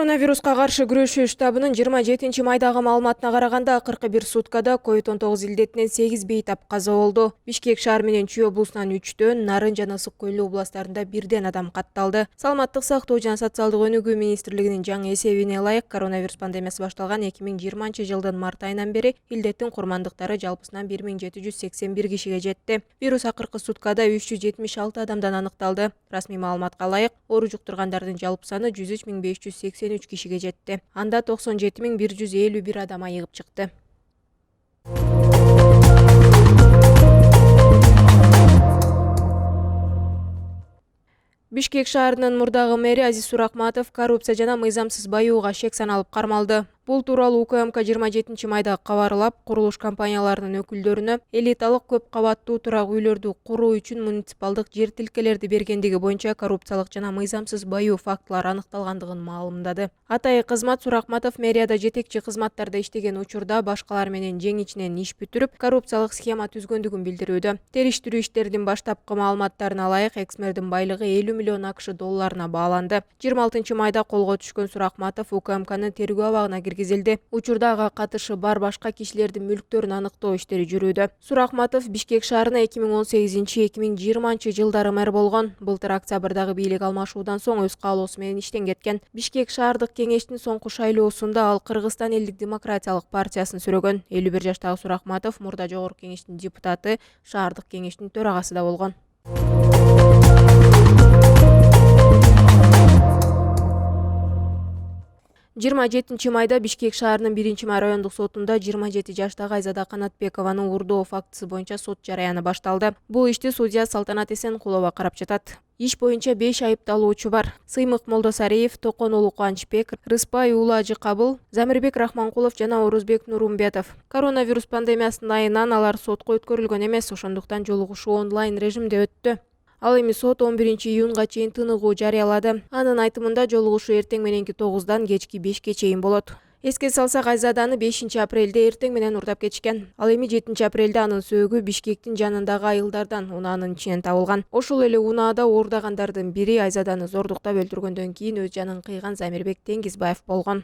Коронавируска каршы күрөшүү штабынын 27 майдагы маалыматына караганда 41 суткада COVID-19 илдетинен 8 бейтап каза болду. Бишкек шаар менен Чүй облусунан 3-төн, Нарын жана Ысык Көлдү областарында 1ден адам катталды. Саламаттык сактоо жана социалдык өнүгүү министрлигинин жаңы эсебине ылайык коронавирус пандемиясы башталган 2020 жылдын март айынан бери илдеттин курмандыктары жалпысынан 1781 кишиге жетти. Вирус акыркы суткада 376 адамдан аныкталды. Расмий маалыматка ылайык, оору жуктургандардын жалпы саны 103.583 кишиге жетти. Анда 97.151 адам айыгып чыкты. Бишкек шаарынын мурдагы мэри Азиз Суракматов коррупция жана мыйзамсыз баюуга шек саналып кармалды. Бул тууралуу УКМК 27 майда кабарлап, курулуш компанияларынын өкүлдөрүнө элиталык көп кабаттуу турак үйлөрдү куруу үчүн муниципалдык жер тилкелерди бергендиги боюнча коррупциялык жана мыйзамсыз баюу фактылары аныкталгандыгын маалымдады. Атайы кызмат Суракматов мэрияда жетекчи кызматтарда иштеген учурда башкалар менен жең ичинен иш бүтүрүп, коррупциялык схема түзгөндүгүн билдирүүдө. Териштирүү иштеринин баштапкы маалыматтарына ылайык, экс-мэрдин байлыгы 50 миллион АКШ долларына бааланды. 26 майда колго түшкөн Суракматов УКМКнын тергөө абагына киргизилди. Учурда ага катышы бар башка кишилердин мүлктөрүн аныктоо иштери жүрүүдө. Суракматов Бишкек шаарына 2018-2020 жылдары мэр болгон. Былтыр октябрдагы бийлик алмашуудан соң өз каалоосу менен иштен кеткен. Бишкек шаардык кеңештин соңку шайлоосунда ал Кыргызстан элдик демократиялык партиясын сүрөгөн. 51 жаштагы Суракматов мурда жогорку кеңештин депутаты, шаардык кеңештин төрагасы да болгон. 27 майда Бишкек шаарынын 1-май райондук сотунда 27 жаштагы Айзада Канатбекованын уурдоо фактысы боюнча сот жарыяны башталды. Бул ишти судья Салтанат Эсенкулова карап жатат. Иш боюнча 5 айыпталуучу бар. Сыймык Молдосариев, Токон уулу Кубанычбек, Рыспай уулу Ажыкабыл, Замирбек Рахманкулов жана Орузбек Нурумбетов. Коронавирус пандемиясынын айынан алар сотко өткөрүлгөн эмес, ошондуктан жолугушуу онлайн режимде өттү. Ал эми сот 11 июнга чейин тыныгуу жарыялады. Анын айтымында жолугушуу эртең мененки 9-дан кечки 5ке чейин болот. Эске салсак, Айзаданы 5 апрелде эртең менен урдап кетишкен. Ал эми 7 апрелде анын сөөгү Бишкектин жанындагы айылдардан унаанын ичинен табылган. Ошол эле унаада оордагандардын бири Айзаданы зордуктап өлтүргөндөн кийин өз жанын кыйган Замирбек Теңгизбаев болгон.